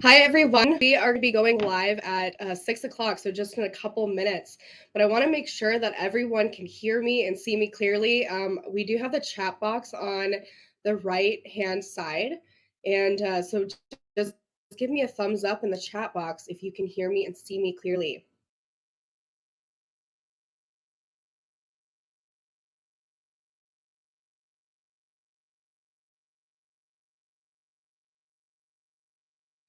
Hi, everyone. We are going to be going live at 6 o'clock, so just in a couple minutes. But I want to make sure that everyone can hear me and see me clearly. We do have the chat box on the right-hand side. And so just give me a thumbs up in the chat box if you can hear me and see me clearly.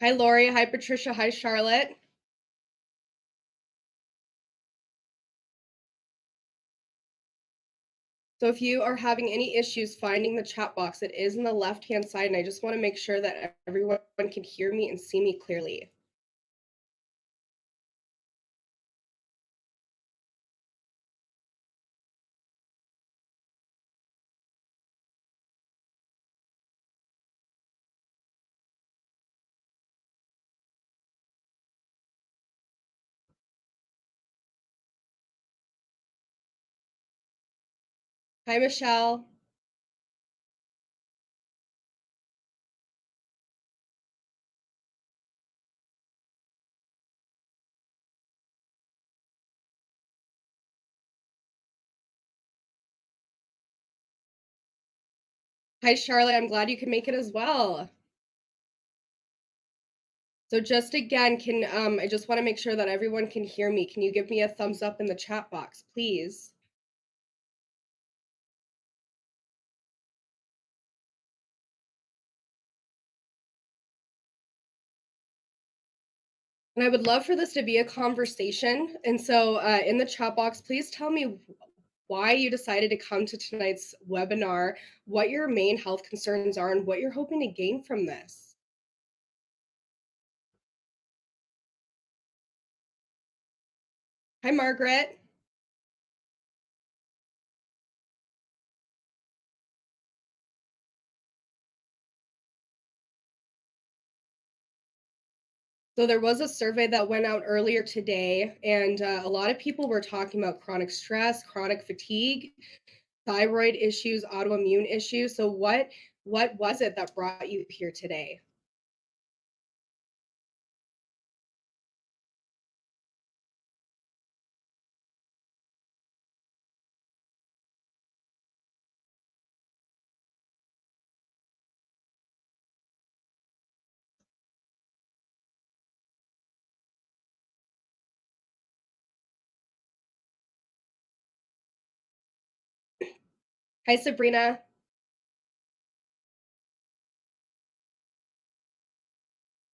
Hi, Lori. Hi, Patricia. Hi, Charlotte. So if you are having any issues finding the chat box, it is in the left-hand side, and I just want to make sure that everyone can hear me and see me clearly. Hi, Michelle. Hi, Charlotte. I'm glad you could make it as well. So just again, I just want to make sure that everyone can hear me. Can you give me a thumbs up in the chat box, please? And I would love for this to be a conversation. And so in the chat box, please tell me why you decided to come to tonight's webinar, what your main health concerns are, and what you're hoping to gain from this. Hi, Margaret. So there was a survey that went out earlier today, and a lot of people were talking about chronic stress, chronic fatigue, thyroid issues, autoimmune issues. So what was it that brought you here today? Hi, Sabrina.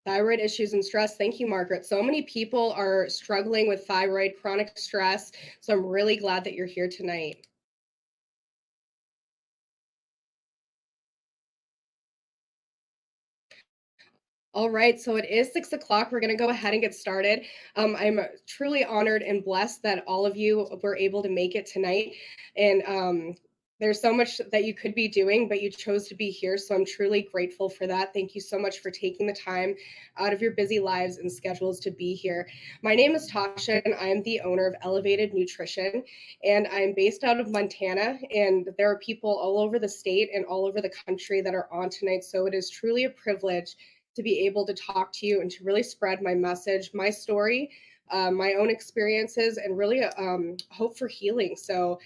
Thyroid issues and stress. Thank you, Margaret. So many people are struggling with thyroid, chronic stress. So I'm really glad that you're here tonight. All right, so it is 6 o'clock. We're going to go ahead and get started. I'm truly honored and blessed that all of you were able to make it tonight. And there's so much that you could be doing, but you chose to be here. So I'm truly grateful for that. Thank you so much for taking the time out of your busy lives and schedules to be here. My name is Tasha, and I'm the owner of Elevated Nutrition. And I'm based out of Montana. And there are people all over the state and all over the country that are on tonight. So it is truly a privilege to be able to talk to you and to really spread my message, my story, my own experiences, and really hope for healing. So,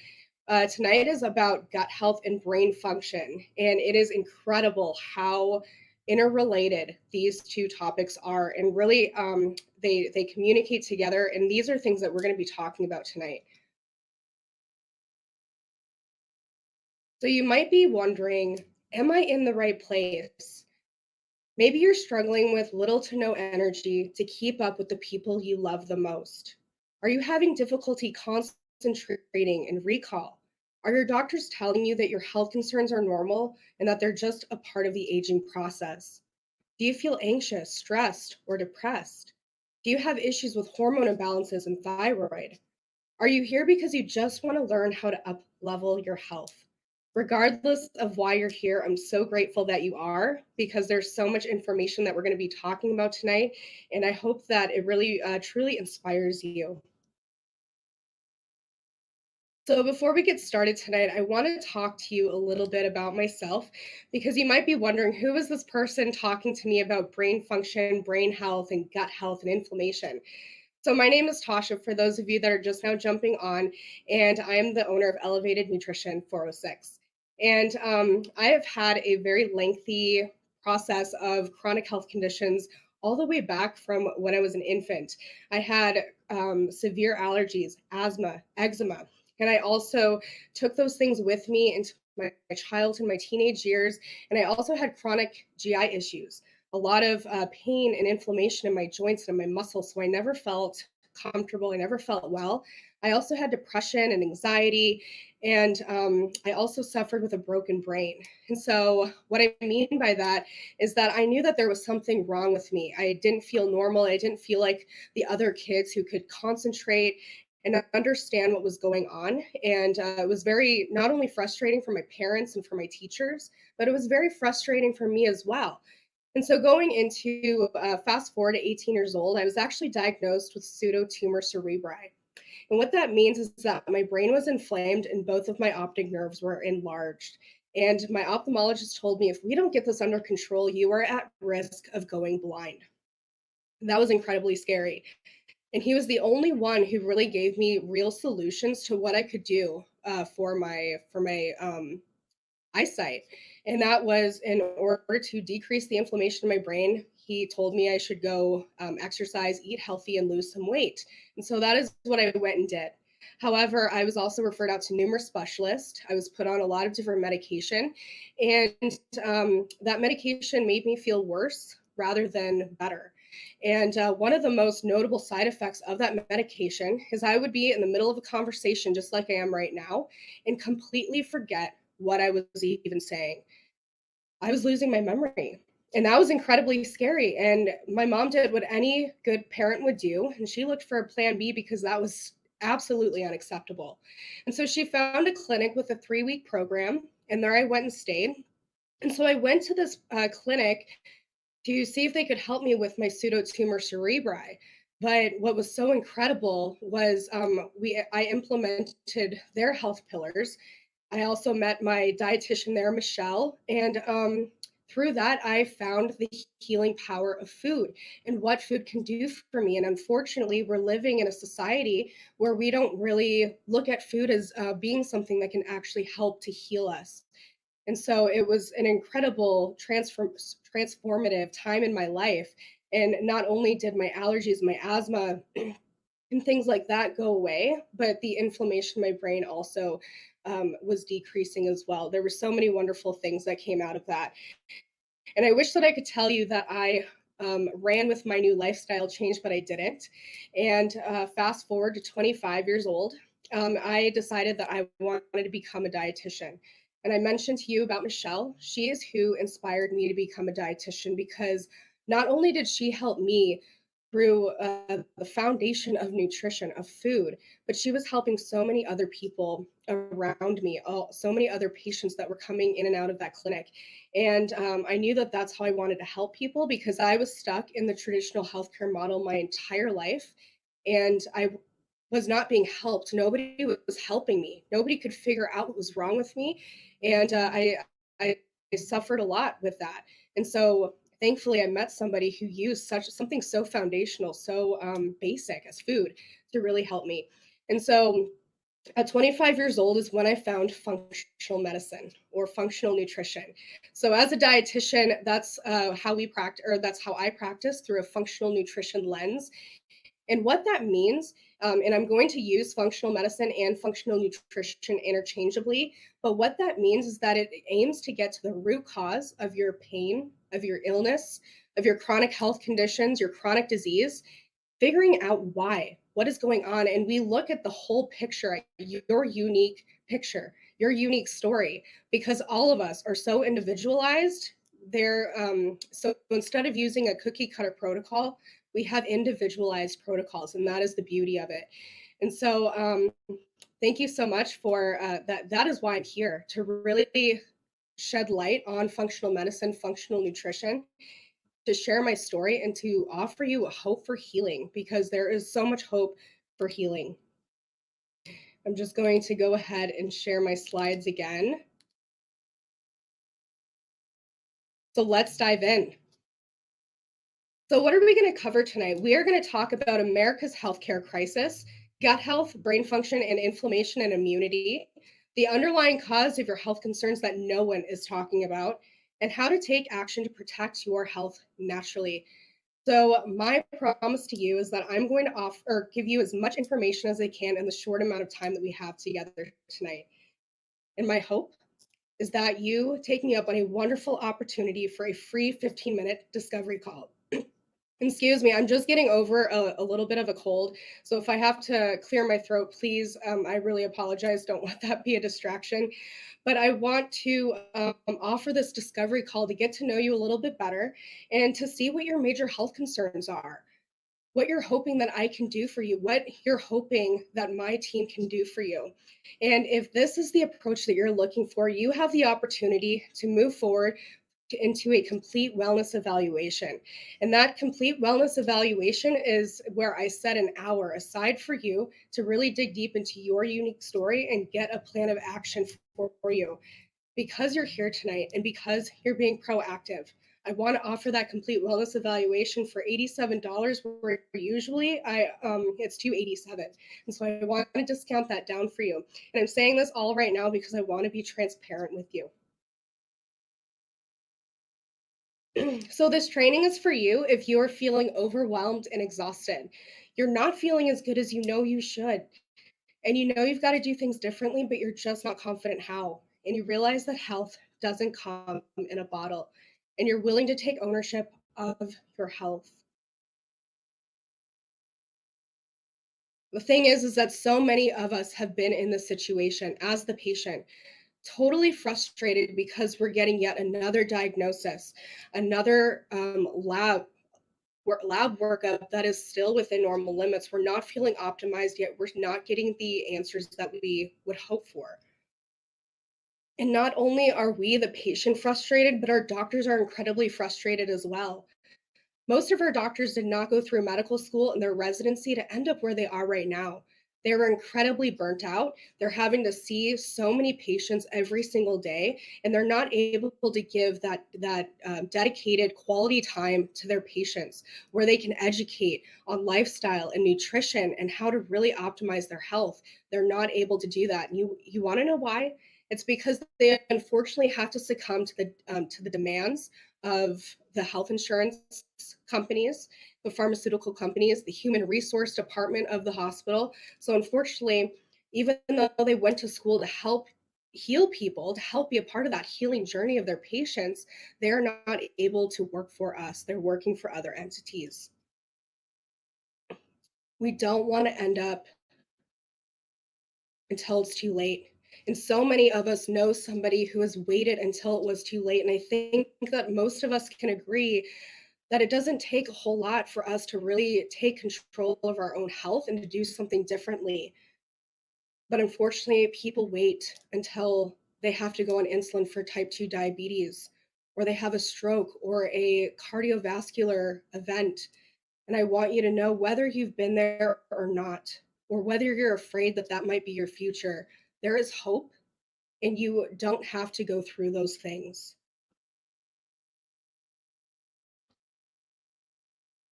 tonight is about gut health and brain function, and it is incredible how interrelated these two topics are, and really they communicate together. And these are things that we're going to be talking about tonight. So you might be wondering, am I in the right place? Maybe you're struggling with little to no energy to keep up with the people you love the most. Are you having difficulty concentrating and recall? Are your doctors telling you that your health concerns are normal and that they're just a part of the aging process? Do you feel anxious, stressed, or depressed? Do you have issues with hormone imbalances and thyroid? Are you here because you just want to learn how to up level your health? Regardless of why you're here, I'm so grateful that you are, because there's so much information that we're going to be talking about tonight. And I hope that it really truly inspires you. So, before we get started tonight, I want to talk to you a little bit about myself because you might be wondering who is this person talking to me about brain function, brain health, and gut health and inflammation. So, my name is Tasha, for those of you that are just now jumping on, and I am the owner of Elevated Nutrition 406. And I have had a very lengthy process of chronic health conditions all the way back from when I was an infant. I had severe allergies, asthma, eczema, and I also took those things with me into my childhood, my teenage years, and I also had chronic GI issues, a lot of pain and inflammation in my joints and my muscles. So I never felt comfortable. I never felt well. I also had depression and anxiety. And I also suffered with a broken brain. And so, what I mean by that is that I knew that there was something wrong with me. I didn't feel normal. I didn't feel like the other kids who could concentrate and understand what was going on. And it was very, not only frustrating for my parents and for my teachers, but it was very frustrating for me as well. And so going into fast forward to 18 years old, I was actually diagnosed with pseudotumor cerebri. And what that means is that my brain was inflamed and both of my optic nerves were enlarged. And my ophthalmologist told me, if we don't get this under control, you are at risk of going blind. That was incredibly scary. And he was the only one who really gave me real solutions to what I could do for my eyesight. And that was in order to decrease the inflammation in my brain. He told me I should go exercise, eat healthy, and lose some weight. And so that is what I went and did. However, I was also referred out to numerous specialists. I was put on a lot of different medication, and that medication made me feel worse rather than better. And one of the most notable side effects of that medication is I would be in the middle of a conversation, just like I am right now, and completely forget what I was even saying. I was losing my memory. And that was incredibly scary. And my mom did what any good parent would do, and she looked for a plan B because that was absolutely unacceptable. And so she found a clinic with a 3-week program, and there I went and stayed. And so I went to this clinic to see if they could help me with my pseudotumor cerebri. But what was so incredible was I implemented their health pillars. I also met my dietitian there, Michelle, and through that, I found the healing power of food and what food can do for me. And unfortunately, we're living in a society where we don't really look at food as being something that can actually help to heal us. And so it was an incredible transformative time in my life. And not only did my allergies, my asthma, and things like that go away, but the inflammation in my brain also was decreasing as well. There were so many wonderful things that came out of that. And I wish that I could tell you that I ran with my new lifestyle change, but I didn't. And fast forward to 25 years old, I decided that I wanted to become a dietitian. And I mentioned to you about Michelle. She is who inspired me to become a dietitian because not only did she help me through the foundation of nutrition, of food, but she was helping so many other people around me, so many other patients that were coming in and out of that clinic. And I knew that that's how I wanted to help people because I was stuck in the traditional healthcare model my entire life. And I was not being helped. Nobody was helping me. Nobody could figure out what was wrong with me. And I suffered a lot with that. And so thankfully I met somebody who used such something so foundational, so basic as food to really help me. And so at 25 years old is when I found functional medicine or functional nutrition. So as a dietitian, that's how we practice, or that's how I practice through a functional nutrition lens. And what that means, and I'm going to use functional medicine and functional nutrition interchangeably, but what that means is that it aims to get to the root cause of your pain, of your illness, of your chronic health conditions, your chronic disease, figuring out why, what is going on. And we look at the whole picture, your unique picture, your unique story, because all of us are so individualized. So instead of using a cookie cutter protocol, we have individualized protocols, and that is the beauty of it. And so, thank you so much for that. That is why I'm here, to really shed light on functional medicine, functional nutrition, to share my story and to offer you a hope for healing because there is so much hope for healing. I'm just going to go ahead and share my slides again. So let's dive in. So, what are we going to cover tonight? We are going to talk about America's healthcare crisis, gut health, brain function, and inflammation and immunity, the underlying cause of your health concerns that no one is talking about, and how to take action to protect your health naturally. So, my promise to you is that I'm going to offer or give you as much information as I can in the short amount of time that we have together tonight. And my hope is that you take me up on a wonderful opportunity for a free 15-minute discovery call. Excuse me, I'm just getting over a little bit of a cold. So if I have to clear my throat, please, I really apologize. Don't let that be a distraction. But I want to offer this discovery call to get to know you a little bit better and to see what your major health concerns are, what you're hoping that I can do for you, what you're hoping that my team can do for you. And if this is the approach that you're looking for, you have the opportunity to move forward into a complete wellness evaluation. And that complete wellness evaluation is where I set an hour aside for you to really dig deep into your unique story and get a plan of action for you. Because you're here tonight and because you're being proactive, I want to offer that complete wellness evaluation for $87, where usually it's $287. And so I want to discount that down for you. And I'm saying this all right now because I want to be transparent with you. So, this training is for you if you're feeling overwhelmed and exhausted. You're not feeling as good as you know you should. And you know you've got to do things differently, but you're just not confident how. And you realize that health doesn't come in a bottle. And you're willing to take ownership of your health. The thing is that so many of us have been in this situation as the patient, totally frustrated because we're getting yet another diagnosis, another lab workup that is still within normal limits. We're not feeling optimized yet. We're not getting the answers that we would hope for. And not only are we, the patient, frustrated, but our doctors are incredibly frustrated as well. Most of our doctors did not go through medical school and their residency to end up where they are right now. They were incredibly burnt out. They're having to see so many patients every single day, and they're not able to give that dedicated quality time to their patients, where they can educate on lifestyle and nutrition and how to really optimize their health. They're not able to do that. And you want to know why? It's because they unfortunately have to succumb to the demands of the health insurance companies, the pharmaceutical companies, the human resource department of the hospital. So, unfortunately, even though they went to school to help heal people, to help be a part of that healing journey of their patients, they're not able to work for us. They're working for other entities. We don't want to end up until it's too late. And so many of us know somebody who has waited until it was too late. And I think that most of us can agree that it doesn't take a whole lot for us to really take control of our own health and to do something differently. But unfortunately, people wait until they have to go on insulin for type 2 diabetes, or they have a stroke or a cardiovascular event. And I want you to know, whether you've been there or not, or whether you're afraid that that might be your future, there is hope, and you don't have to go through those things.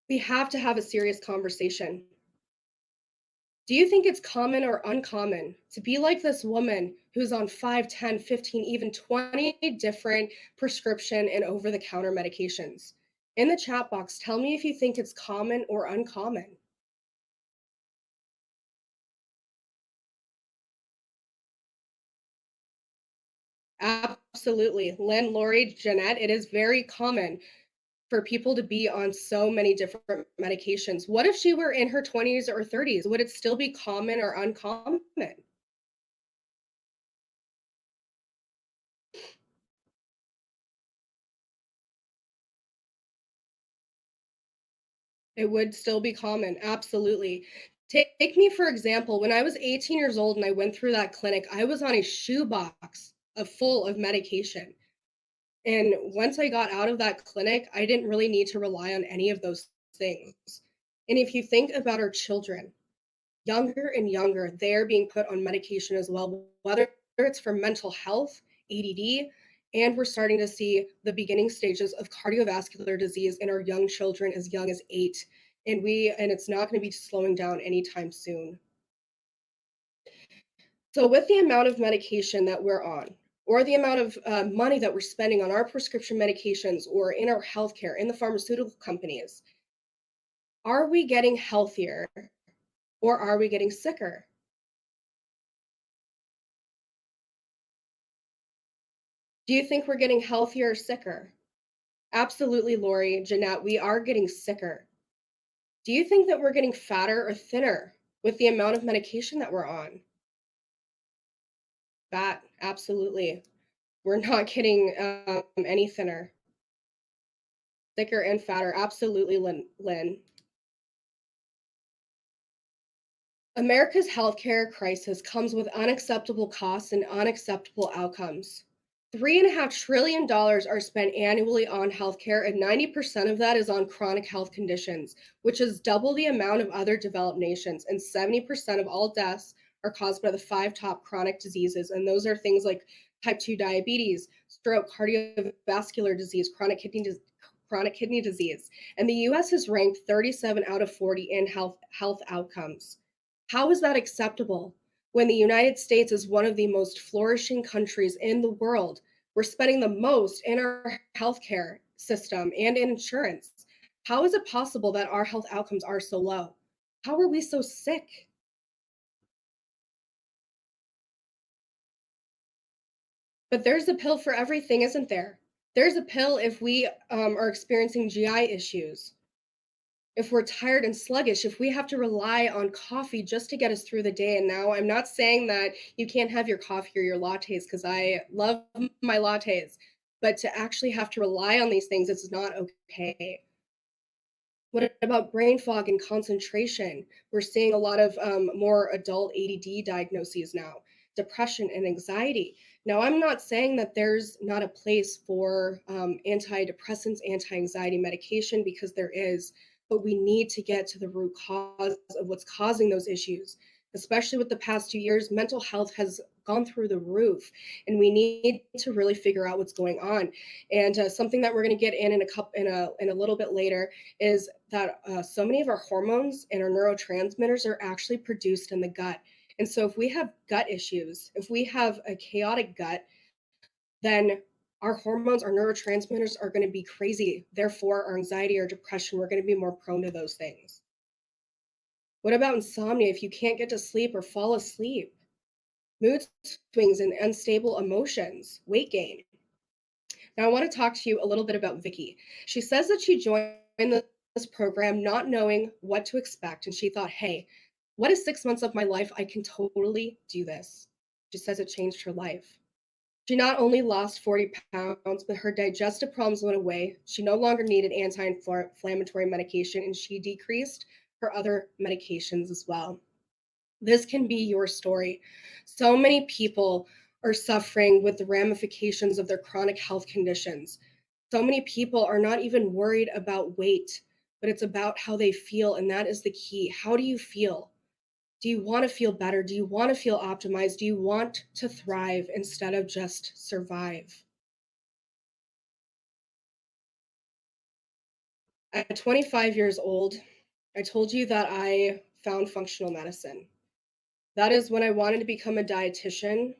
We have to have a serious conversation. Do you think it's common or uncommon to be like this woman who's on 5, 10, 15, even 20 different prescription and over the counter medications? In the chat box, tell me if you think it's common or uncommon. Absolutely. Lynn, Lori, Jeanette, it is very common for people to be on so many different medications. What if she were in her 20s or 30s? Would it still be common or uncommon? It would still be common, absolutely. Take me for example, when I was 18 years old and I went through that clinic, I was on a shoebox of full of medication. And once I got out of that clinic, I didn't really need to rely on any of those things. And if you think about our children, younger and younger, they're being put on medication as well, whether it's for mental health, ADD, and we're starting to see the beginning stages of cardiovascular disease in our young children as young as 8. And it's not going to be slowing down anytime soon. So, with the amount of medication that we're on, or the amount of money that we're spending on our prescription medications or in our healthcare, in the pharmaceutical companies, are we getting healthier or are we getting sicker? Do you think we're getting healthier or sicker? Absolutely, Lori, Jeanette, we are getting sicker. Do you think that we're getting fatter or thinner with the amount of medication that we're on? Fat, absolutely. We're not getting any thinner, thicker and fatter. Absolutely, Lynn. America's healthcare crisis comes with unacceptable costs and unacceptable outcomes. $3.5 trillion are spent annually on healthcare, and 90% of that is on chronic health conditions, which is double the amount of other developed nations. And 70% of all deaths are caused by the 5 top chronic diseases. And those are things like type 2 diabetes, stroke, cardiovascular disease, chronic kidney disease. And the US is ranked 37 out of 40 in health outcomes. How is that acceptable? When the United States is one of the most flourishing countries in the world, we're spending the most in our healthcare system and in insurance. How is it possible that our health outcomes are so low? How are we so sick? But there's a pill for everything, isn't there? There's a pill if we are experiencing GI issues, if we're tired and sluggish, if we have to rely on coffee just to get us through the day. And now I'm not saying that you can't have your coffee or your lattes because I love my lattes, but to actually have to rely on these things, it's not okay. What about brain fog and concentration? We're seeing a lot of more adult ADD diagnoses now, depression and anxiety. Now, I'm not saying that there's not a place for antidepressants, anti anxiety medication, because there is, but we need to get to the root cause of what's causing those issues. Especially with the past 2 years, mental health has gone through the roof, and we need to really figure out what's going on. And something that we're going to get in a little bit later is that so many of our hormones and our neurotransmitters are actually produced in the gut. And so, if we have gut issues, if we have a chaotic gut, then our hormones, our neurotransmitters are going to be crazy. Therefore, our anxiety or depression, we're going to be more prone to those things. What about insomnia? If you can't get to sleep or fall asleep, mood swings and unstable emotions, weight gain. Now, I want to talk to you a little bit about Vicky. She says that she joined this program not knowing what to expect. And she thought, hey, what is 6 months of my life? I can totally do this. She says it changed her life. She not only lost 40 pounds, but her digestive problems went away. She no longer needed anti inflammatory medication, and she decreased her other medications as well. This can be your story. So many people are suffering with the ramifications of their chronic health conditions. So many people are not even worried about weight, but it's about how they feel. And that is the key. How do you feel? Do you want to feel better? Do you want to feel optimized? Do you want to thrive instead of just survive? At 25 years old, I told you that I found functional medicine. That is when I wanted to become a dietitian.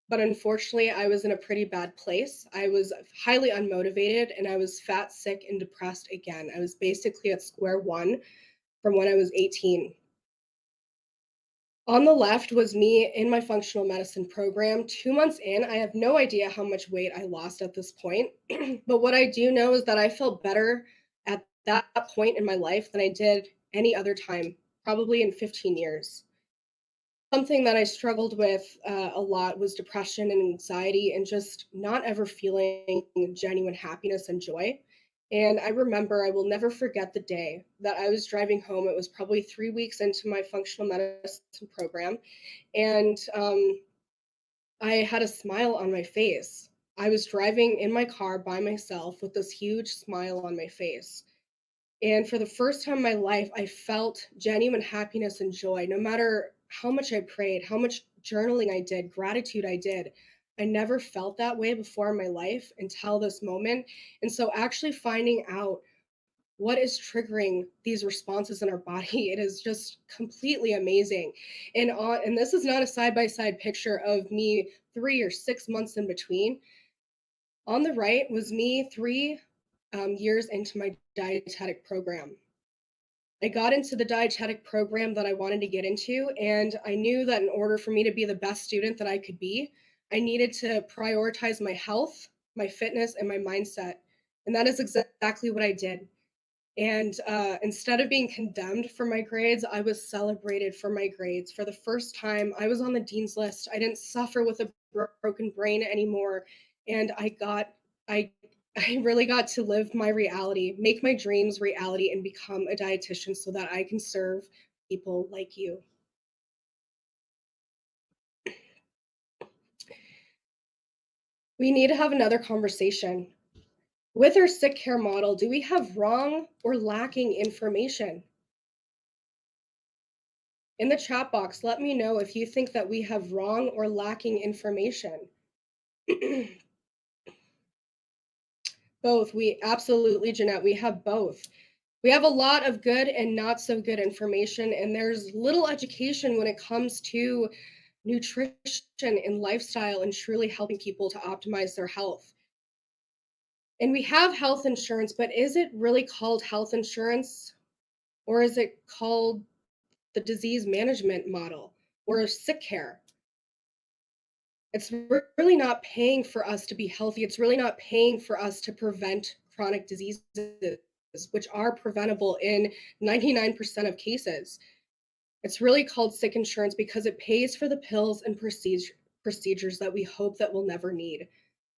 But unfortunately, I was in a pretty bad place. I was highly unmotivated and I was fat, sick, and depressed again. I was basically at square one from when I was 18. On the left was me in my functional medicine program. 2 months in, I have no idea how much weight I lost at this point. But what I do know is that I felt better at that point in my life than I did any other time, probably in 15 years. Something that I struggled with a lot was depression and anxiety and just not ever feeling genuine happiness and joy. And I remember, I will never forget the day that I was driving home. It was probably 3 weeks into my functional medicine program. And I had a smile on my face. I was driving in my car by myself with this huge smile on my face. And for the first time in my life, I felt genuine happiness and joy. No matter how much I prayed, how much journaling I did, gratitude I did, I never felt that way before in my life until this moment. And so, actually finding out what is triggering these responses in our body, it is just completely amazing. And this is not a side by side picture of me 3 or 6 months in between. On the right was me 3 years into my dietetic program. I got into the dietetic program that I wanted to get into, and I knew that in order for me to be the best student that I could be, I needed to prioritize my health, my fitness, and my mindset. And that is exactly what I did. And instead of being condemned for my grades, I was celebrated for my grades. For the first time, I was on the dean's list. I didn't suffer with a broken brain anymore, and I I really got to live my reality, make my dreams reality, and become a dietitian so that I can serve people like you. We need to have another conversation. With our sick care model, do we have wrong or lacking information? In the chat box, let me know if you think that we have wrong or lacking information. Both. We absolutely, Jeanette, we have both. We have a lot of good and not so good information, and there's little education when it comes to nutrition and lifestyle and truly helping people to optimize their health. And we have health insurance, but is it really called health insurance, or is it called the disease management model or sick care? It's really not paying for us to be healthy. It's really not paying for us to prevent chronic diseases, which are preventable in 99% of cases. It's really called sick insurance because it pays for the pills and procedures that we hope that we'll never need.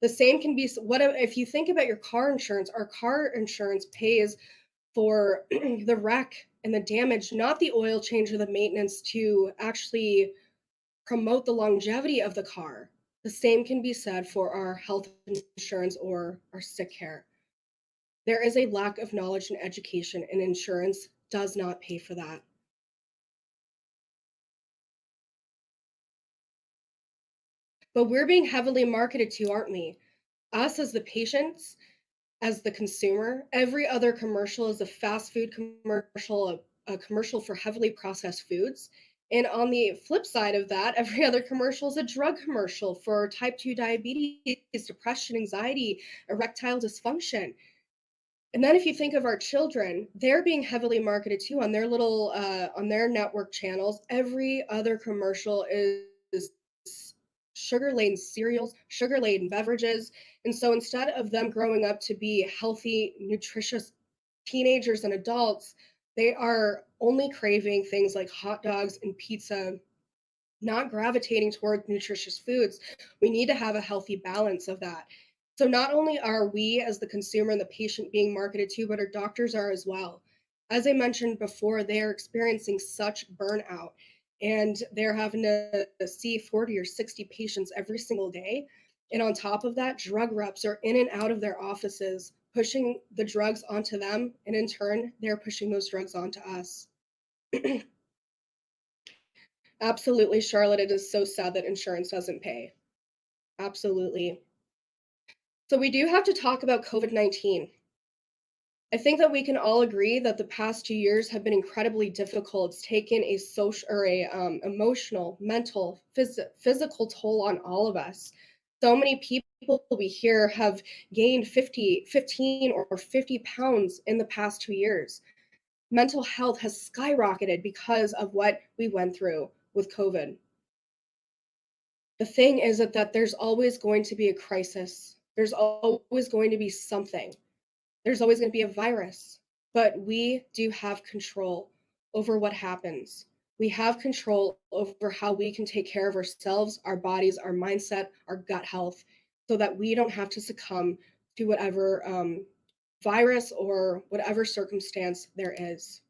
The same can be what if you think about your car insurance? Our car insurance pays for the wreck and the damage, not the oil change or the maintenance to actually promote the longevity of the car. The same can be said for our health insurance or our sick care. There is a lack of knowledge and education, and insurance does not pay for that. But we're being heavily marketed to, aren't we? Us as the patients, as the consumer, every other commercial is a fast food commercial, a commercial for heavily processed foods. And on the flip side of that, every other commercial is a drug commercial for type 2 diabetes, depression, anxiety, erectile dysfunction. And then if you think of our children, they're being heavily marketed too on their little on their network channels. Every other commercial is sugar-laden cereals, sugar-laden beverages. And so instead of them growing up to be healthy, nutritious teenagers and adults, they are only craving things like hot dogs and pizza, not gravitating towards nutritious foods. We need to have a healthy balance of that. So not only are we as the consumer and the patient being marketed to, but our doctors are as well. As I mentioned before, they are experiencing such burnout and they're having to see 40 or 60 patients every single day. And on top of that, drug reps are in and out of their offices, pushing the drugs onto them. And in turn, they're pushing those drugs onto us. Absolutely, Charlotte. It is so sad that insurance doesn't pay. Absolutely. So we do have to talk about COVID-19. I think that we can all agree that the past 2 years have been incredibly difficult. It's taken a social or a emotional, mental, physical toll on all of us. So many people we hear have gained 15 or 50 pounds in the past 2 years. Mental health has skyrocketed because of what we went through with COVID. The thing is that there's always going to be a crisis. There's always going to be something. There's always going to be a virus, but we do have control over what happens. We have control over how we can take care of ourselves, our bodies, our mindset, our gut health, so that we don't have to succumb to whatever virus or whatever circumstance there is.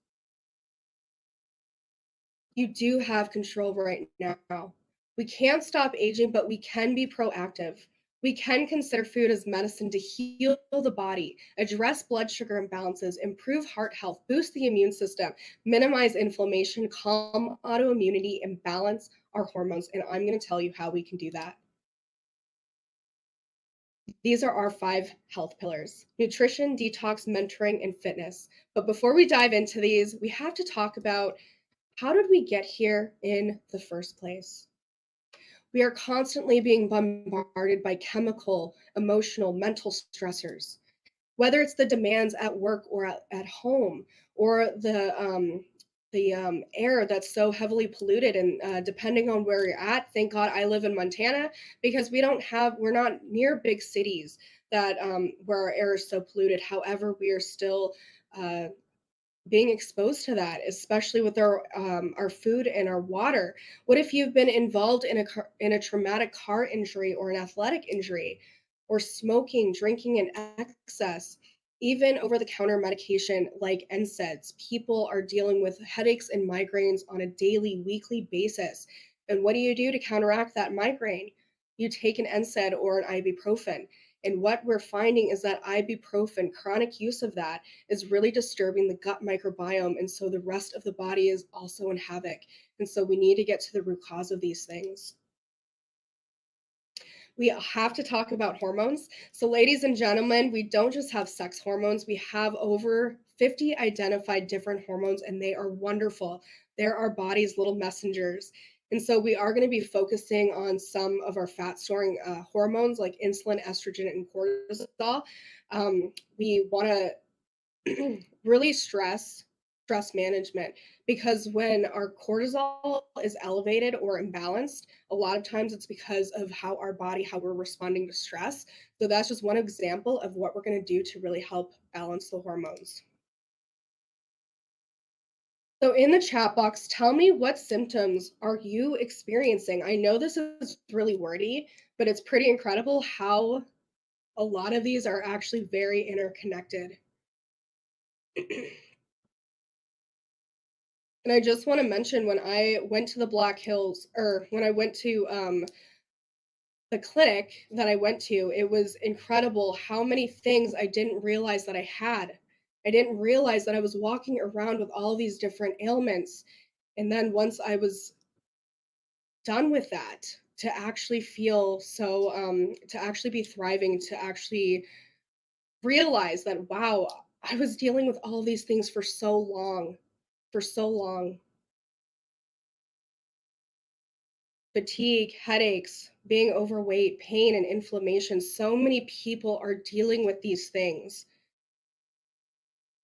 You do have control right now. We can't stop aging, but we can be proactive. We can consider food as medicine to heal the body, address blood sugar imbalances, improve heart health, boost the immune system, minimize inflammation, calm autoimmunity, and balance our hormones. And I'm going to tell you how we can do that. These are our 5 health pillars: nutrition, detox, mentoring, and fitness. But before we dive into these, we have to talk about how did we get here in the first place? We are constantly being bombarded by chemical, emotional, mental stressors, whether it's the demands at work or at home, or the air that's so heavily polluted. And depending on where you're at, thank God I live in Montana, because we're not near big cities that where our air is so polluted. However, we are still uh, being exposed to that, especially with our food and our water. What if you've been involved in a traumatic car injury or an athletic injury, or smoking, drinking in excess, even over-the-counter medication like NSAIDs? People are dealing with headaches and migraines on a daily, weekly basis. And what do you do to counteract that migraine? You take an NSAID or an ibuprofen. And what we're finding is that ibuprofen, chronic use of that, is really disturbing the gut microbiome. And so the rest of the body is also in havoc. And so we need to get to the root cause of these things. We have to talk about hormones. So, ladies and gentlemen, we don't just have sex hormones, we have over 50 identified different hormones, and they are wonderful. They're our body's little messengers. And so, we are going to be focusing on some of our fat storing hormones like insulin, estrogen, and cortisol. We want to really stress management, because when our cortisol is elevated or imbalanced, a lot of times it's because of how we're responding to stress. So that's just one example of what we're going to do to really help balance the hormones. So in the chat box, tell me, what symptoms are you experiencing? I know this is really wordy, but it's pretty incredible how a lot of these are actually very interconnected. And I just want to mention, when I went to the Black Hills, or when I went to the clinic that I went to, it was incredible how many things I didn't realize that I had. I didn't realize that I was walking around with all these different ailments. And then once I was done with that, to actually feel so, to actually be thriving, to actually realize that, wow, I was dealing with all these things for so long, for so long. Fatigue, headaches, being overweight, pain, and inflammation. So many people are dealing with these things.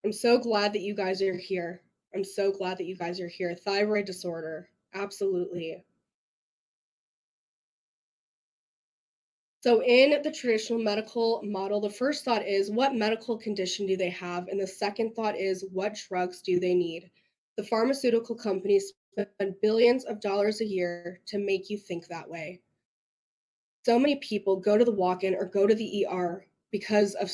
I'm so glad that you guys are here. I'm so glad that you guys are here. Thyroid disorder, absolutely. So, in the traditional medical model, the first thought is, what medical condition do they have? And the second thought is, what drugs do they need? The pharmaceutical companies spend billions of dollars a year to make you think that way. So many people go to the walk-in or go to the ER because of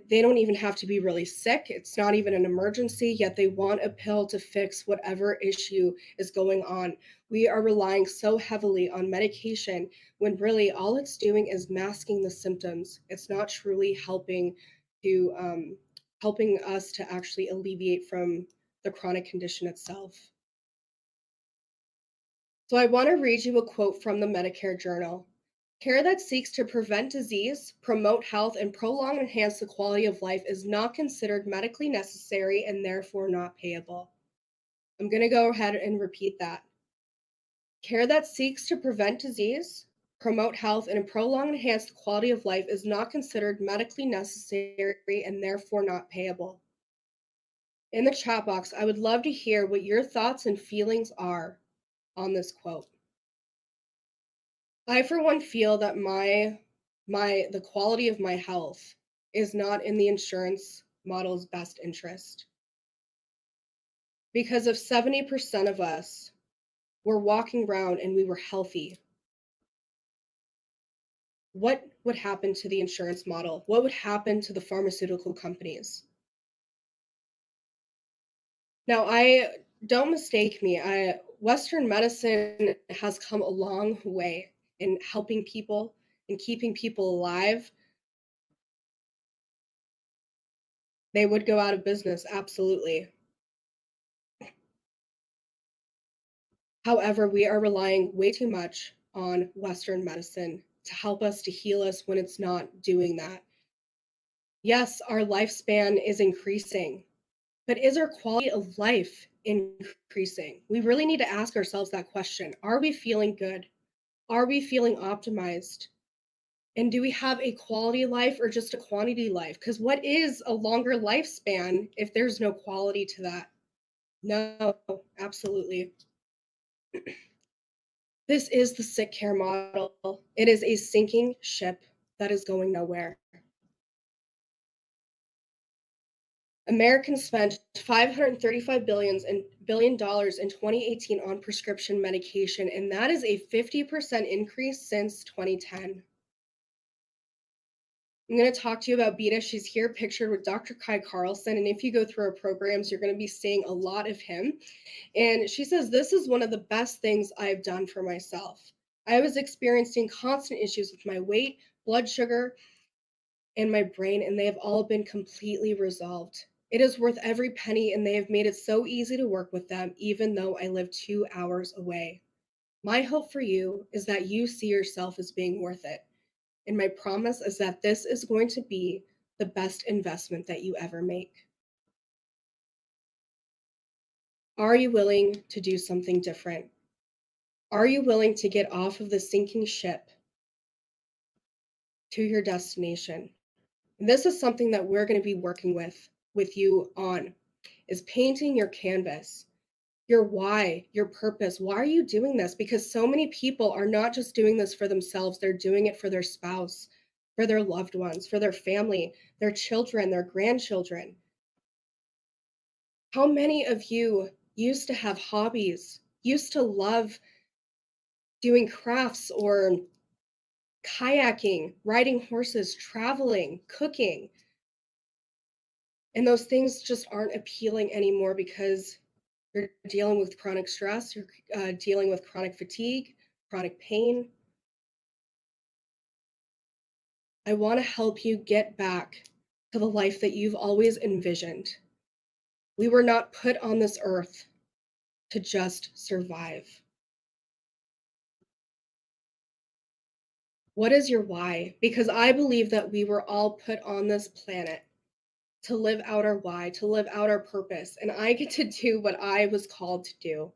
they don't even have to be really sick. It's not even an emergency, yet they want a pill to fix whatever issue is going on. We are relying so heavily on medication when really all it's doing is masking the symptoms. It's not truly helping us to actually alleviate from the chronic condition itself. So I want to read you a quote from the Medicare Journal. Care that seeks to prevent disease, promote health, and prolong and enhance the quality of life is not considered medically necessary and therefore not payable. I'm going to go ahead and repeat that. Care that seeks to prevent disease, promote health, and prolong and enhance the quality of life is not considered medically necessary and therefore not payable. In the chat box, I would love to hear what your thoughts and feelings are on this quote. I, for one, feel that the quality of my health is not in the insurance model's best interest. Because if 70% of us were walking around and we were healthy, what would happen to the insurance model? What would happen to the pharmaceutical companies? Now, I don't mistake me. Western medicine has come a long way in helping people and keeping people alive, they would go out of business, absolutely. However, we are relying way too much on Western medicine to help us to heal us when it's not doing that. Yes, our lifespan is increasing, but is our quality of life increasing? We really need to ask ourselves that question. Are we feeling good? Are we feeling optimized? And do we have a quality life or just a quantity life? Because what is a longer lifespan if there's no quality to that? No, absolutely. This is the sick care model. It is a sinking ship that is going nowhere. Americans spent $535 billion in 2018 on prescription medication, and that is a 50% increase since 2010. I'm going to talk to you about Beta. She's here pictured with Dr. Kai Carlson, and if you go through our programs, you're going to be seeing a lot of him. And she says, "This is one of the best things I've done for myself. I was experiencing constant issues with my weight, blood sugar, and my brain, and they have all been completely resolved. It is worth every penny, and they have made it so easy to work with them, even though I live 2 hours away. My hope for you is that you see yourself as being worth it. And my promise is that this is going to be the best investment that you ever make. Are you willing to do something different? Are you willing to get off of the sinking ship to your destination?" And this is something that we're going to be working with you on is painting your canvas, your why, your purpose. Why are you doing this? Because so many people are not just doing this for themselves, they're doing it for their spouse, for their loved ones, for their family, their children, their grandchildren. How many of you used to have hobbies, used to love doing crafts or kayaking, riding horses, traveling, cooking, and those things just aren't appealing anymore because you're dealing with chronic stress, you're dealing with chronic fatigue, chronic pain. I want to help you get back to the life that you've always envisioned. We were not put on this earth to just survive. What is your why? Because I believe that we were all put on this planet to live out our why, to live out our purpose, and I get to do what I was called to do.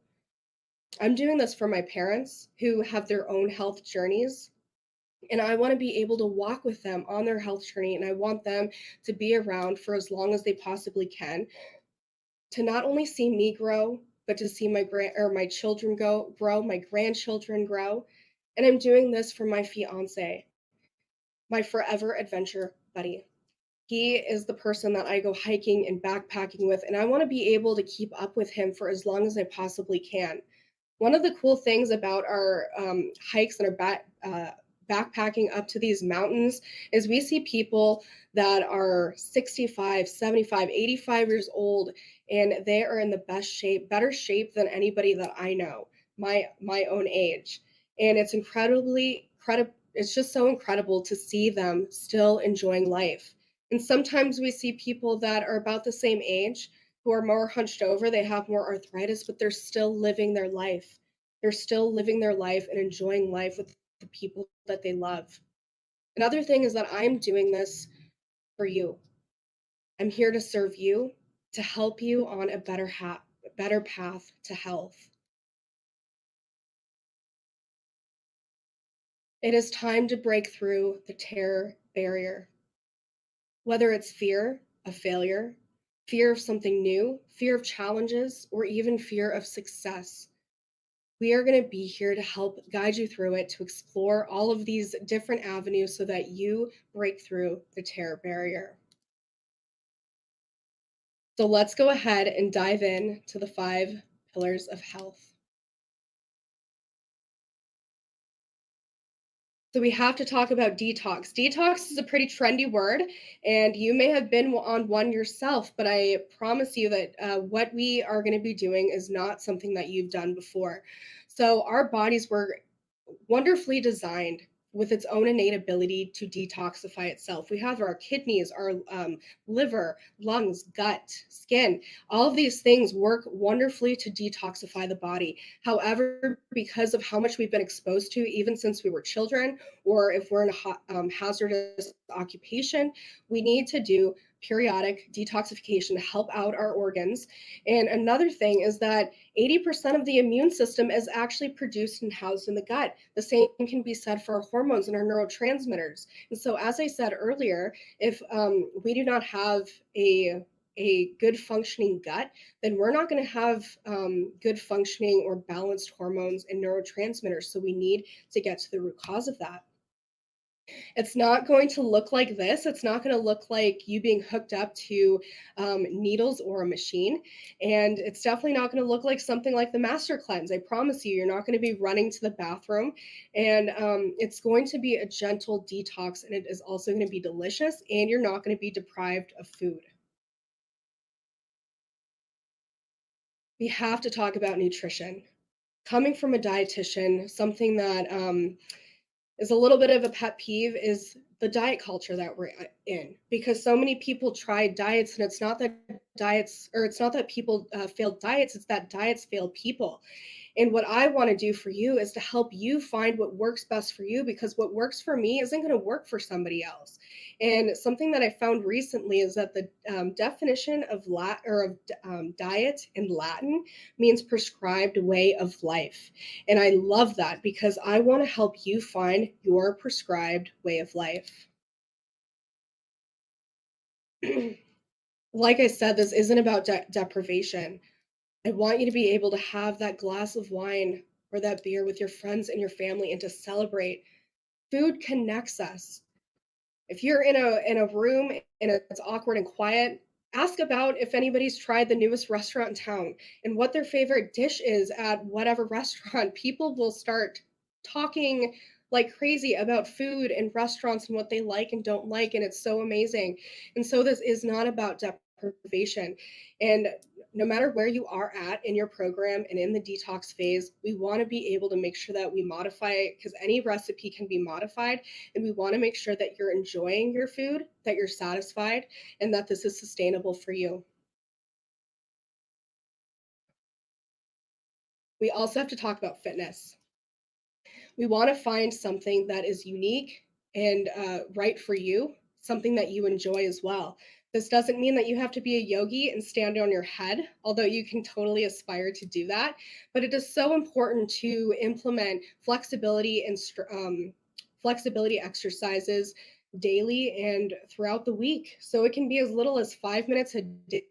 I'm doing this for my parents who have their own health journeys, and I want to be able to walk with them on their health journey, and I want them to be around for as long as they possibly can to not only see me grow, but to see my children grow, my grandchildren grow. And I'm doing this for my fiance, my forever adventure buddy. He is the person that I go hiking and backpacking with, and I want to be able to keep up with him for as long as I possibly can. One of the cool things about our hikes and our backpacking up to these mountains is we see people that are 65, 75, 85 years old, and they are in the best shape, better shape than anybody that I know, my own age. And it's it's just so incredible to see them still enjoying life. And sometimes we see people that are about the same age who are more hunched over, they have more arthritis, but they're still living their life. They're still living their life and enjoying life with the people that they love. Another thing is that I'm doing this for you. I'm here to serve you, to help you on a better path to health. It is time to break through the terror barrier. Whether it's fear of failure, fear of something new, fear of challenges, or even fear of success, we are going to be here to help guide you through it, to explore all of these different avenues so that you break through the terror barrier. So let's go ahead and dive in to the 5 pillars of health. So we have to talk about detox. Detox is a pretty trendy word, and you may have been on one yourself, but I promise you that what we are going to be doing is not something that you've done before. So our bodies were wonderfully designed with its own innate ability to detoxify itself. We have our kidneys, our liver, lungs, gut, skin. All of these things work wonderfully to detoxify the body. However, because of how much we've been exposed to, even since we were children, or if we're in a hazardous occupation, we need to do periodic detoxification to help out our organs. And another thing is that 80% of the immune system is actually produced and housed in the gut. The same can be said for our hormones and our neurotransmitters. And so, as I said earlier, if we do not have a good functioning gut, then we're not going to have good functioning or balanced hormones and neurotransmitters. So we need to get to the root cause of that. It's not going to look like this. It's not going to look like you being hooked up to needles or a machine. And it's definitely not going to look like something like the Master Cleanse. I promise you, you're not going to be running to the bathroom. And it's going to be a gentle detox, and it is also going to be delicious, and you're not going to be deprived of food. We have to talk about nutrition. Coming from a dietitian, something that is a little bit of a pet peeve is the diet culture that we're in, because so many people try diets, and it's not that diets, or it's not that people failed diets, it's that diets fail people. And what I want to do for you is to help you find what works best for you, because what works for me isn't going to work for somebody else. And something that I found recently is that the definition of diet in Latin means prescribed way of life. And I love that because I want to help you find your prescribed way of life. Like I said, this isn't about deprivation. I want you to be able to have that glass of wine or that beer with your friends and your family and to celebrate. Food connects us. If you're in a room and it's awkward and quiet, ask about if anybody's tried the newest restaurant in town and what their favorite dish is at whatever restaurant. People will start talking like crazy about food and restaurants and what they like and don't like, and it's so amazing. And so this is not about deprivation. And no matter where you are at in your program and in the detox phase, we want to be able to make sure that we modify it, because any recipe can be modified, and we want to make sure that you're enjoying your food, that you're satisfied, and that this is sustainable for you. We also have to talk about fitness. We want to find something that is unique and right for you, something that you enjoy as well. This doesn't mean that you have to be a yogi and stand on your head, although you can totally aspire to do that. But it is so important to implement flexibility and flexibility exercises daily and throughout the week. So it can be as little as 5 minutes a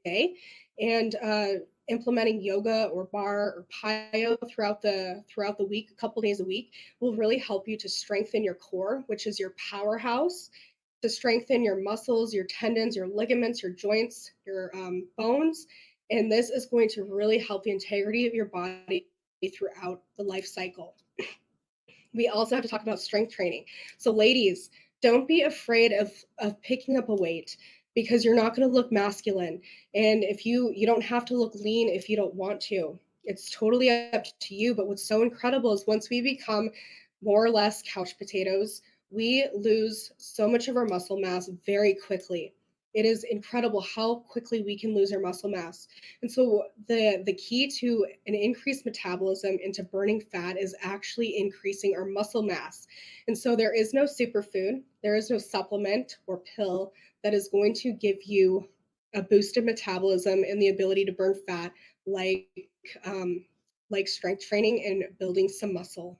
day, and implementing yoga or bar or pyo throughout the week, a couple days a week, will really help you to strengthen your core, which is your powerhouse, to strengthen your muscles, your tendons, your ligaments, your joints, your bones. And this is going to really help the integrity of your body throughout the life cycle. We also have to talk about strength training. So, ladies, don't be afraid of picking up a weight, because you're not going to look masculine. And if you don't have to look lean if you don't want to. It's totally up to you. But what's so incredible is once we become more or less couch potatoes, we lose so much of our muscle mass very quickly. It is incredible how quickly we can lose our muscle mass. And so the key to an increased metabolism into burning fat is actually increasing our muscle mass. And so there is no superfood, there is no supplement or pill that is going to give you a boosted metabolism and the ability to burn fat like like strength training and building some muscle.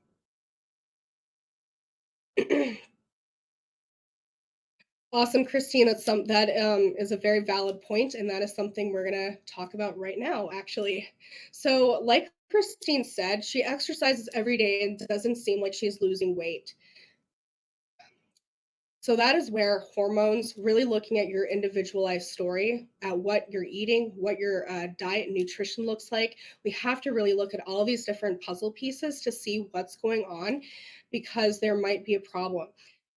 Awesome, Christine. That is a very valid point, and that is something we're gonna talk about right now, actually. So, like Christine said, she exercises every day and doesn't seem like she's losing weight. So that is where hormones, really looking at your individualized story, at what you're eating, what your diet and nutrition looks like. We have to really look at all these different puzzle pieces to see what's going on, because there might be a problem.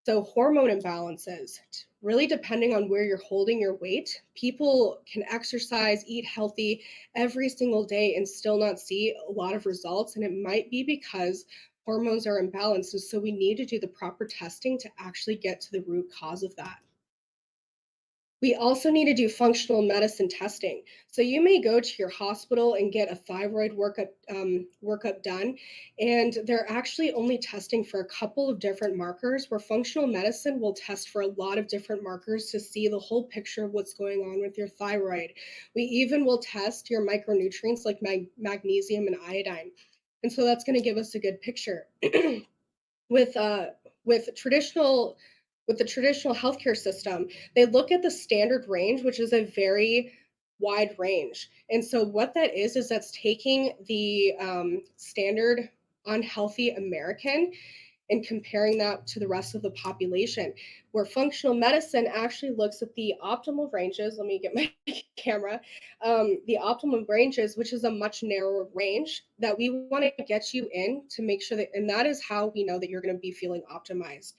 So hormone imbalances, really depending on where you're holding your weight, people can exercise, eat healthy every single day and still not see a lot of results. And it might be because hormones are imbalanced. And so we need to do the proper testing to actually get to the root cause of that. We also need to do functional medicine testing. So you may go to your hospital and get a thyroid workup done, and they're actually only testing for a couple of different markers. Where functional medicine will test for a lot of different markers to see the whole picture of what's going on with your thyroid. We even will test your micronutrients like magnesium and iodine, and so that's going to give us a good picture. with uh with traditional with the traditional healthcare system, they look at the standard range, which is a very wide range. And so what that is that's taking the standard unhealthy American and comparing that to the rest of the population, where functional medicine actually looks at the optimal ranges. Let me get my camera. The optimal ranges, which is a much narrower range that we want to get you in to make sure that, and that is how we know that you're going to be feeling optimized.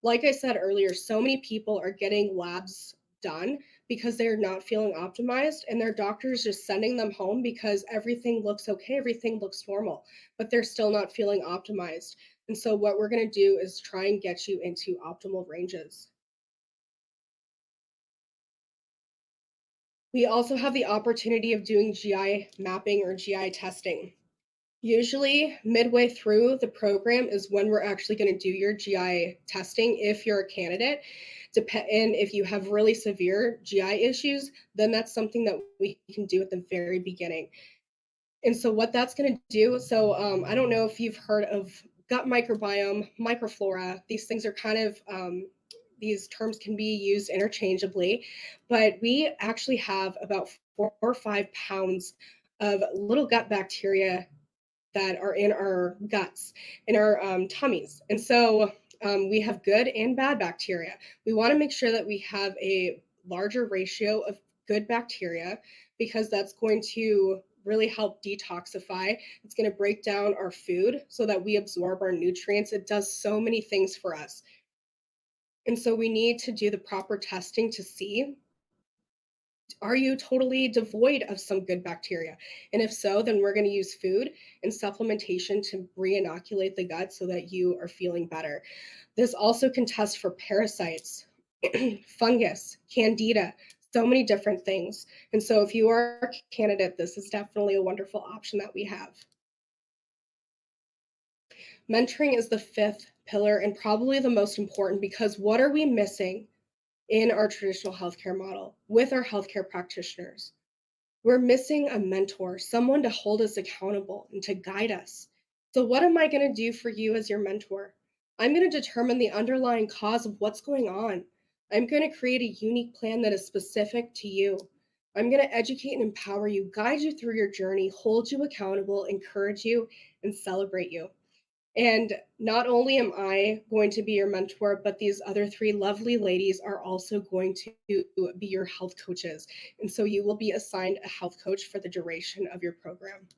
Like I said earlier, so many people are getting labs done because they're not feeling optimized, and their doctors just sending them home because everything looks okay, everything looks normal, but they're still not feeling optimized. And so what we're going to do is try and get you into optimal ranges. We also have the opportunity of doing GI mapping or GI testing. Usually, midway through the program is when we're actually going to do your GI testing if you're a candidate. And if you have really severe GI issues, then that's something that we can do at the very beginning. And so, what that's going to do, so I don't know if you've heard of gut microbiome, microflora. These things are kind of, these terms can be used interchangeably, but we actually have about 4 or 5 pounds of little gut bacteria that are in our guts, in our tummies. And so we have good and bad bacteria. We want to make sure that we have a larger ratio of good bacteria because that's going to really help detoxify. It's going to break down our food so that we absorb our nutrients. It does so many things for us. And so we need to do the proper testing to see, are you totally devoid of some good bacteria? And if so, then we're going to use food and supplementation to re-inoculate the gut so that you are feeling better. This also can test for parasites, fungus, candida, so many different things. And so if you are a candidate, this is definitely a wonderful option that we have. Mentoring is the fifth pillar and probably the most important, because what are we missing in our traditional healthcare model with our healthcare practitioners? We're missing a mentor, someone to hold us accountable and to guide us. So, what am I going to do for you as your mentor? I'm going to determine the underlying cause of what's going on. I'm going to create a unique plan that is specific to you. I'm going to educate and empower you, guide you through your journey, hold you accountable, encourage you, and celebrate you. And not only am I going to be your mentor, but these other three lovely ladies are also going to be your health coaches. And so you will be assigned a health coach for the duration of your program.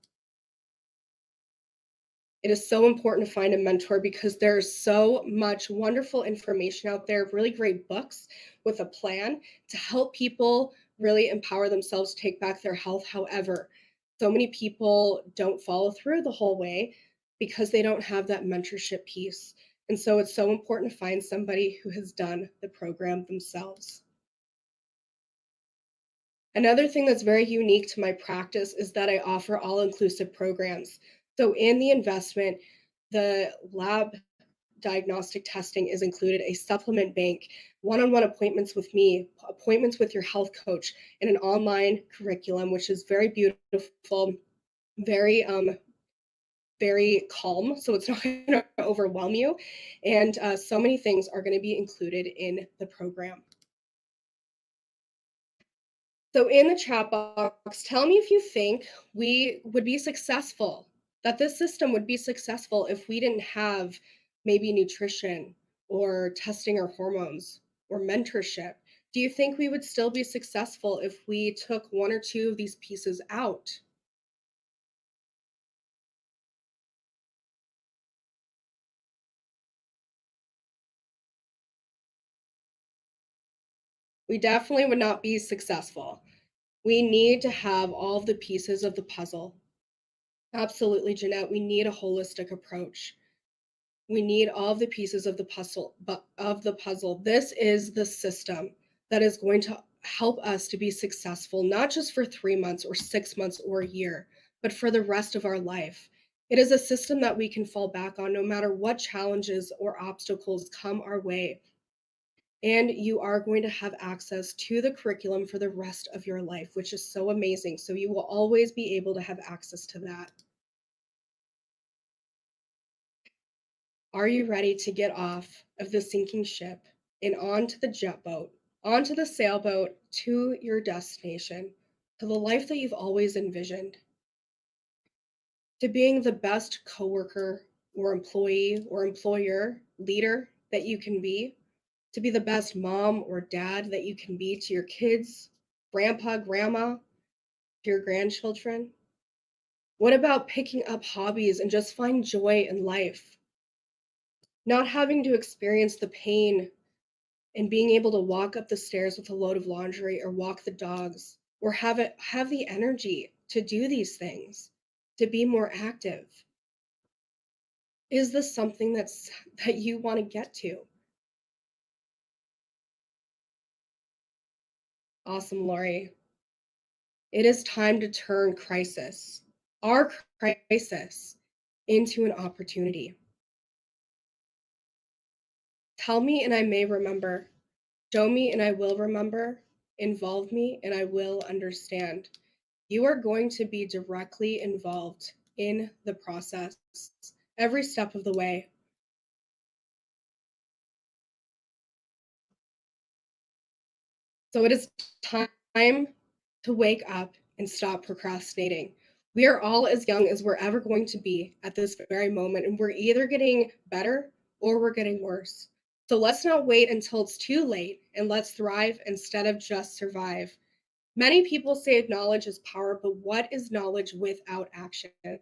It is so important to find a mentor because there's so much wonderful information out there, really great books with a plan to help people really empower themselves to take back their health. However, so many people don't follow through the whole way because they don't have that mentorship piece. And so it's so important to find somebody who has done the program themselves. Another thing that's very unique to my practice is that I offer all inclusive programs. So, in the investment, the lab diagnostic testing is included, a supplement bank, one on one appointments with me, appointments with your health coach, and an online curriculum, which is very beautiful, very, very calm. So, it's not going to overwhelm you. And so many things are going to be included in the program. So in the chat box, tell me if you think we would be successful, that this system would be successful if we didn't have maybe nutrition or testing our hormones or mentorship. Do you think we would still be successful if we took one or two of these pieces out? We definitely would not be successful. We need to have all of the pieces of the puzzle. Absolutely, Jeanette. We need a holistic approach. We need all of the pieces of the puzzle. This is the system that is going to help us to be successful, not just for 3 months or 6 months or a year, but for the rest of our life. It is a system that we can fall back on no matter what challenges or obstacles come our way. And you are going to have access to the curriculum for the rest of your life, which is so amazing. So you will always be able to have access to that. Are you ready to get off of the sinking ship and onto the jet boat, onto the sailboat to your destination, to the life that you've always envisioned, to being the best coworker or employee or employer, leader that you can be, to be the best mom or dad that you can be to your kids, grandpa, grandma, to your grandchildren? What about picking up hobbies and just find joy in life? Not having to experience the pain and being able to walk up the stairs with a load of laundry or walk the dogs or have the energy to do these things, to be more active. Is this something that you want to get to? Awesome, Lori. It is time to turn our crisis, into an opportunity. Tell me and I may remember. Show me and I will remember. Involve me and I will understand. You are going to be directly involved in the process every step of the way. So it is time to wake up and stop procrastinating. We are all as young as we're ever going to be at this very moment, and we're either getting better or we're getting worse. So let's not wait until it's too late and let's thrive instead of just survive. Many people say knowledge is power, but what is knowledge without action? I'm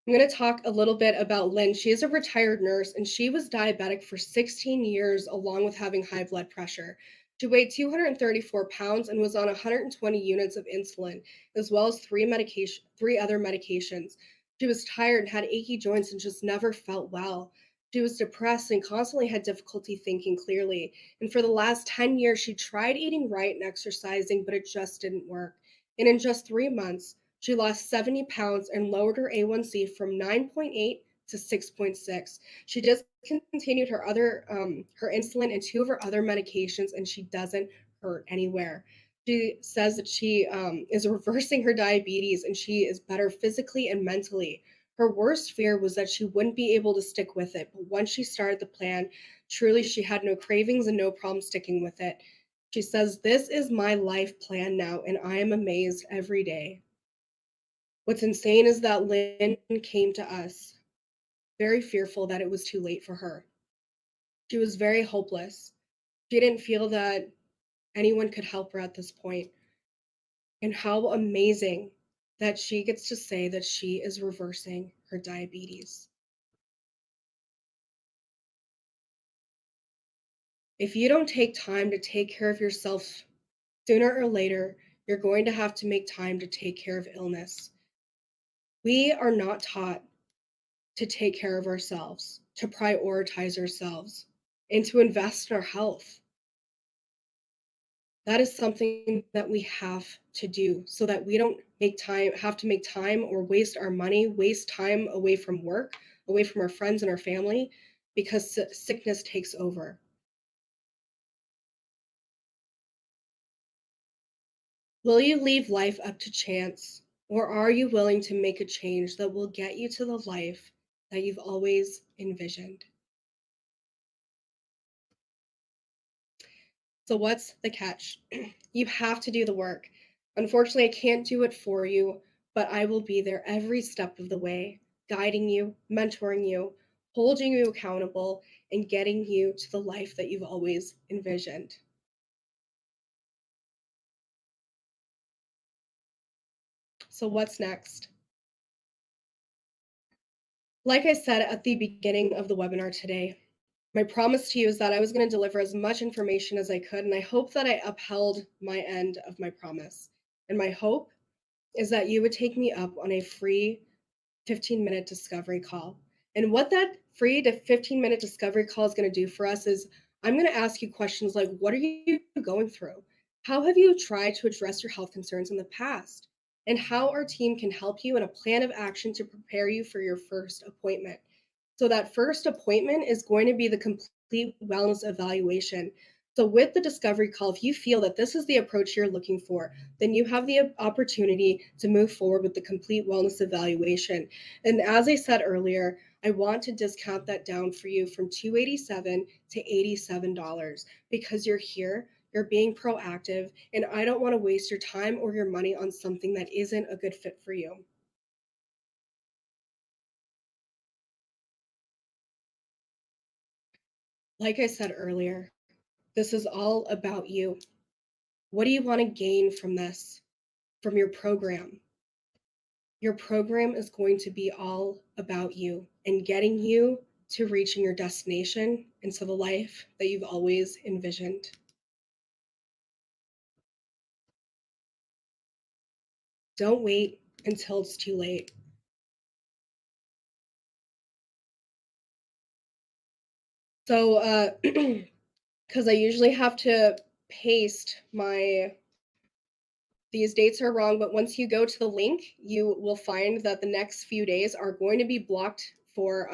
going to talk a little bit about Lynn. She is a retired nurse and she was diabetic for 16 years along with having high blood pressure. She weighed 234 pounds and was on 120 units of insulin, as well as three other medications. She was tired and had achy joints and just never felt well. She was depressed and constantly had difficulty thinking clearly. And for the last 10 years, she tried eating right and exercising, but it just didn't work. And in just 3 months, she lost 70 pounds and lowered her A1C from 9.8 to 6.6. She discontinued her insulin and two of her other medications, and she doesn't hurt anywhere. She says that she is reversing her diabetes and she is better physically and mentally. Her worst fear was that she wouldn't be able to stick with it, but once she started the plan, truly she had no cravings and no problem sticking with it. She says, "This is my life plan now, and I am amazed every day." What's insane is that Lynn came to us very fearful that it was too late for her. She was very hopeless. She didn't feel that anyone could help her at this point. And how amazing that she gets to say that she is reversing her diabetes. If you don't take time to take care of yourself sooner or later, you're going to have to make time to take care of illness. We are not taught to take care of ourselves, to prioritize ourselves, and to invest in our health. That is something that we have to do so that we don't have to make time or waste our money, waste time away from work, away from our friends and our family because sickness takes over. Will you leave life up to chance, or are you willing to make a change that will get you to the life that you've always envisioned? So, what's the catch? You have to do the work. Unfortunately, I can't do it for you, but I will be there every step of the way, guiding you, mentoring you, holding you accountable, and getting you to the life that you've always envisioned. So, what's next? Like I said at the beginning of the webinar today, my promise to you is that I was going to deliver as much information as I could, and I hope that I upheld my end of my promise. And my hope is that you would take me up on a free 15-minute discovery call. And what that free to 15-minute discovery call is going to do for us is I'm going to ask you questions like, what are you going through? How have you tried to address your health concerns in the past? And how our team can help you in a plan of action to prepare you for your first appointment. So, that first appointment is going to be the complete wellness evaluation. So, with the discovery call, if you feel that this is the approach you're looking for, then you have the opportunity to move forward with the complete wellness evaluation. And as I said earlier, I want to discount that down for you from $287 to $87 because you're here, you're being proactive, and I don't want to waste your time or your money on something that isn't a good fit for you. Like I said earlier, this is all about you. What do you want to gain from this, from your program? Your program is going to be all about you and getting you to reaching your destination and to the life that you've always envisioned. Don't wait until it's too late. So, because I usually have to paste my these dates are wrong, but once you go to the link, you will find that the next few days are going to be blocked for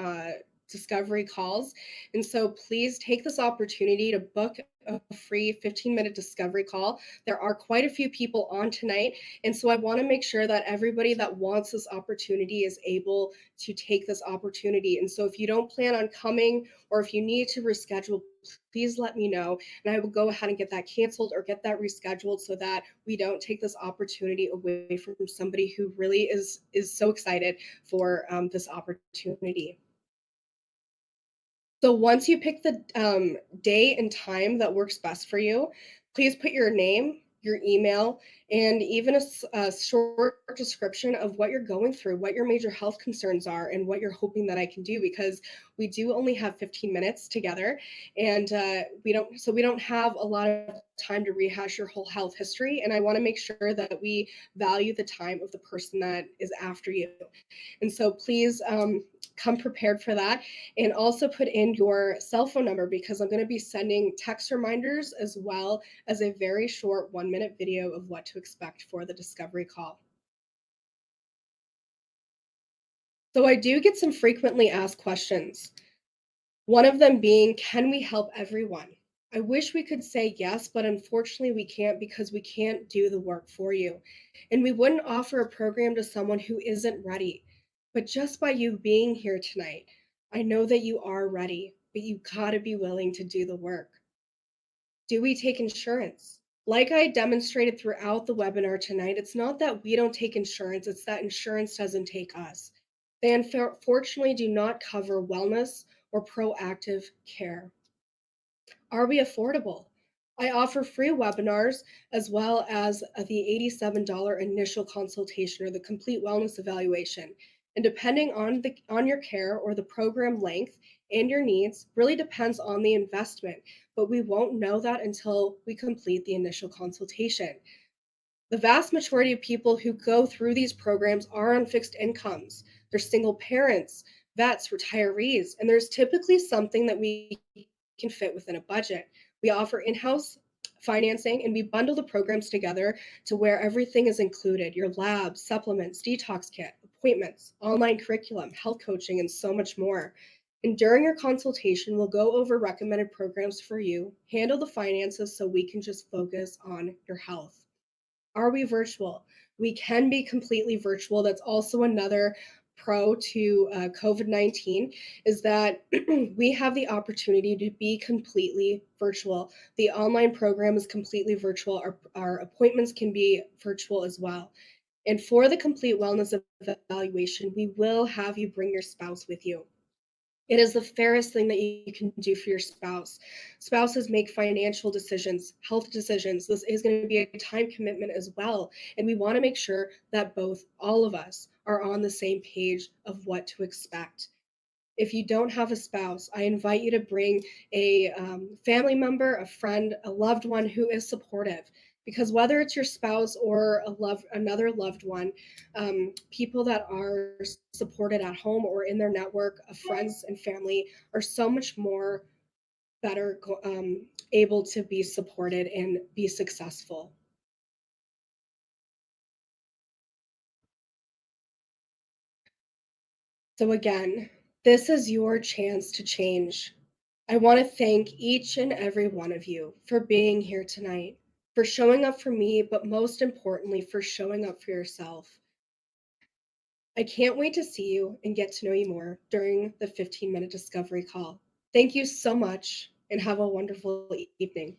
discovery calls. And so please take this opportunity to book a free 15-minute discovery call. There are quite a few people on tonight. And so I want to make sure that everybody that wants this opportunity is able to take this opportunity. And so if you don't plan on coming or if you need to reschedule, please let me know and I will go ahead and get that canceled or get that rescheduled so that we don't take this opportunity away from somebody who really is so excited for this opportunity. So once you pick the day and time that works best for you, please put your name, your email, and even a short description of what you're going through, what your major health concerns are, and what you're hoping that I can do. Because we do only have 15 minutes together, and we don't have a lot of time to rehash your whole health history. And I want to make sure that we value the time of the person that is after you. And so please come prepared for that. And also put in your cell phone number because I'm going to be sending text reminders as well as a very short 1 minute video of what to expect for the discovery call. So I do get some frequently asked questions. One of them being, can we help everyone? I wish we could say yes, but unfortunately we can't because we can't do the work for you. And we wouldn't offer a program to someone who isn't ready. But just by you being here tonight, I know that you are ready, but you gotta be willing to do the work. Do we take insurance? Like I demonstrated throughout the webinar tonight, it's not that we don't take insurance, it's that insurance doesn't take us. They unfortunately do not cover wellness or proactive care. Are we affordable? I offer free webinars as well as the $87 initial consultation or the complete wellness evaluation. And depending on the on your care or the program length and your needs really depends on the investment, but we won't know that until we complete the initial consultation. The vast majority of people who go through these programs are on fixed incomes. They're single parents, vets, retirees, and there's typically something that we can fit within a budget. We offer in house financing and we bundle the programs together to where everything is included your labs, supplements, detox kit, appointments, online curriculum, health coaching, and so much more. And during your consultation, we'll go over recommended programs for you, handle the finances so we can just focus on your health. Are we virtual? We can be completely virtual. That's also another pro to COVID-19 is that we have the opportunity to be completely virtual. The online program is completely virtual. Our appointments can be virtual as well. And for the complete wellness evaluation, we will have you bring your spouse with you. It is the fairest thing that you can do for your spouse. Spouses make financial decisions, health decisions. This is going to be a time commitment as well. And we want to make sure that all of us, are on the same page of what to expect. If you don't have a spouse, I invite you to bring a family member, a friend, a loved one who is supportive. because whether it's your spouse or another loved one, people that are supported at home or in their network of friends and family are so much more better able to be supported and be successful. So again, this is your chance to change. I want to thank each and every one of you for being here tonight, for showing up for me, but most importantly, for showing up for yourself. I can't wait to see you and get to know you more during the 15-minute discovery call. Thank you so much and have a wonderful evening.